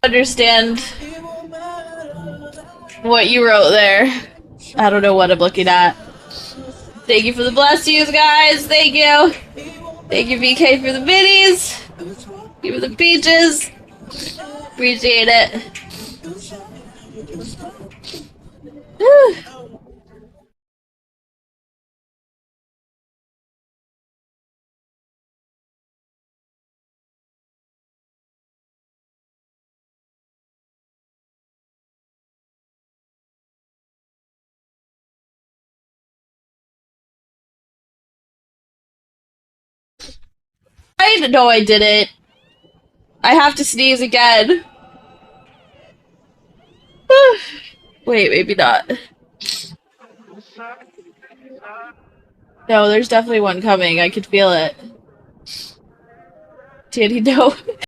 Understand what you wrote there. I don't know what I'm looking at. Thank you for the bless yous, guys. Thank you. Thank you, BK, for the biddies. Thank you for the peaches. Appreciate it. No, I didn't. I have to sneeze again. Wait, maybe not. No, there's definitely one coming. I could feel it. Danny, no.